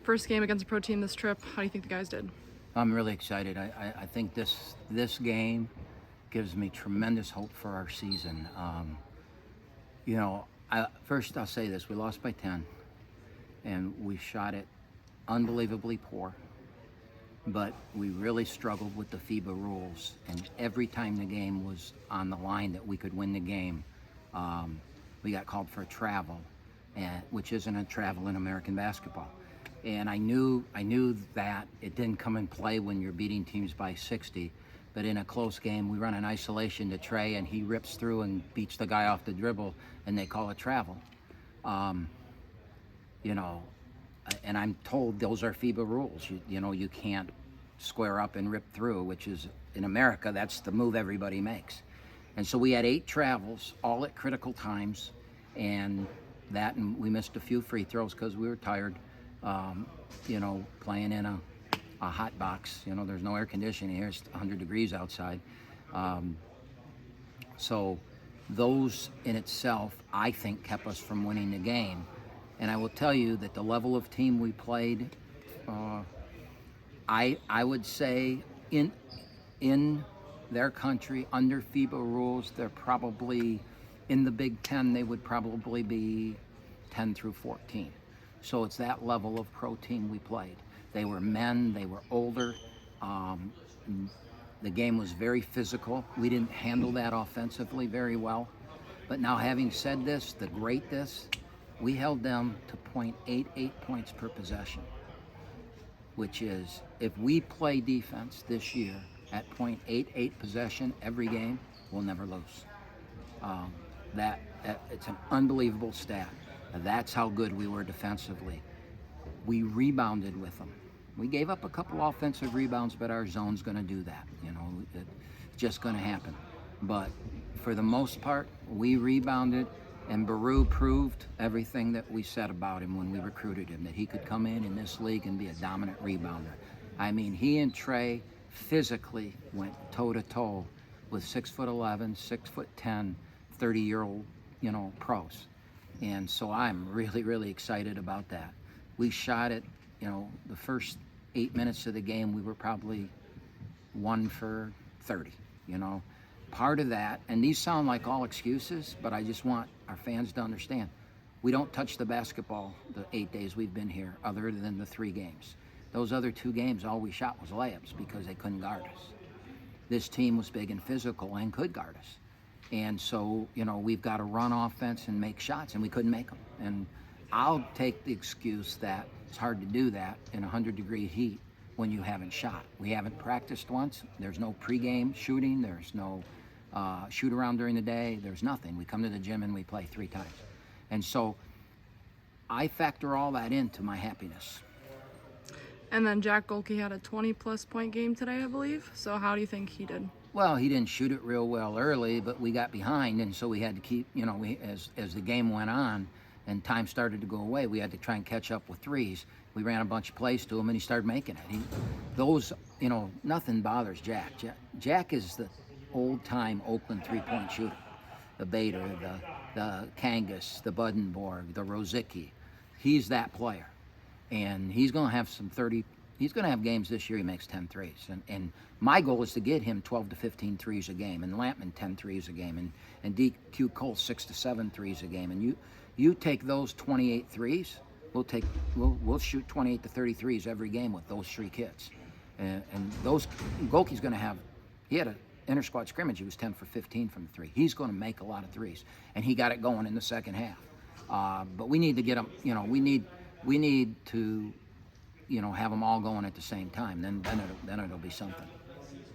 First game against a pro team this trip. How do you think the guys did? I'm really excited. I think this game gives me tremendous hope for our season. First I'll say this: we lost by 10, and we shot it unbelievably poor. But we really struggled with the FIBA rules, and every time the game was on the line that we could win the game, we got called for a travel, which isn't a travel in American basketball. And I knew that it didn't come in play when you're beating teams by 60, but in a close game, we run an isolation to Trey, and he rips through and beats the guy off the dribble, and they call it travel. And I'm told those are FIBA rules. You can't square up and rip through, which is, in America, that's the move everybody makes. And so we had 8 travels, all at critical times, and we missed a few free throws because we were tired, playing in a hot box. There's no air conditioning here. It's 100 degrees outside. So those in itself, I think, kept us from winning the game. And I will tell you that the level of team we played, I would say in their country, under FIBA rules, they're probably, in the Big Ten, they would probably be 10 through 14. So it's that level of pro team we played. They were men, they were older. The game was very physical. We didn't handle that offensively very well. But now, having said this, we held them to 0.88 points per possession, which is, if we play defense this year at 0.88 possession every game, we'll never lose. It's an unbelievable stat. That's how good we were defensively. We rebounded with them. We gave up a couple offensive rebounds, but our zone's going to do that. It's just going to happen. But for the most part, we rebounded. And Baru proved everything that we said about him when we recruited him, that he could come in this league and be a dominant rebounder. I mean, he and Trey physically went toe-to-toe with 6'11", 6'10", 30-year-old, pros. And so I'm really, really excited about that. We shot it, the first 8 minutes of the game, we were probably 1 for 30, Part of that, and these sound like all excuses, but I just want our fans to understand, we don't touch the basketball the 8 days we've been here, other than the 3 games. Those other 2 games, all we shot was layups because they couldn't guard us. This team was big and physical and could guard us. And so, we've got to run offense and make shots, and we couldn't make them. And I'll take the excuse that it's hard to do that in 100-degree heat when you haven't shot. We haven't practiced once. There's no pregame shooting. There's no shoot around during the day. There's nothing. We come to the gym and we play 3 times. And so I factor all that into my happiness. And then Jack Golke had a 20-plus point game today, I believe. So how do you think he did? Well, he didn't shoot it real well early, but we got behind, and so we had to keep, as the game went on and time started to go away, we had to try and catch up with threes. We ran a bunch of plays to him, and he started making it. Nothing bothers Jack. Jack is the old-time Oakland three-point shooter. The Bader, the Kangas, the Buddenborg, the Rosicky. He's that player. And he's going to have he's going to have games this year he makes 10 threes. And my goal is to get him 12 to 15 threes a game, and Lampman 10 threes a game, and DQ Cole 6 to 7 threes a game. And you take those 28 threes, we'll shoot 28 to 30 threes every game with those 3 kids. And those, Golke's going to have, he had an inter-squad scrimmage, he was 10 for 15 from the 3. He's going to make a lot of threes, and he got it going in the second half. But we need to get him, we need to, have them all going at the same time. Then it'll be something.